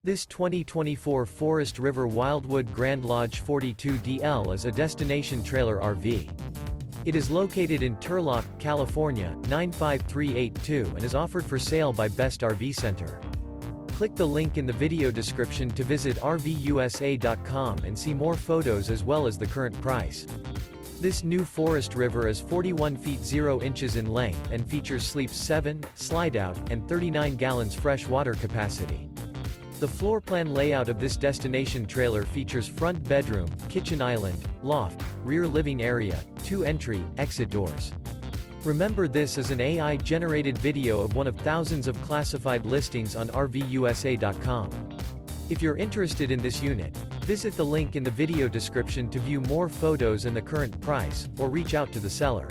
This 2024 Forest River Wildwood Grand Lodge 42DL is a destination trailer RV. It is located in Turlock, California, 95382 and is offered for sale by Best RV Center. Click the link in the video description to visit RVUSA.com and see more photos as well as the current price. This new Forest River is 41 feet 0 inches in length and features sleeps 7, slide-out, and 39 gallons fresh water capacity. The floor plan layout of this destination trailer features front bedroom, kitchen island, loft, rear living area, 2 entry, exit doors. Remember, this is an AI-generated video of one of thousands of classified listings on RVUSA.com. If you're interested in this unit, visit the link in the video description to view more photos and the current price, or reach out to the seller.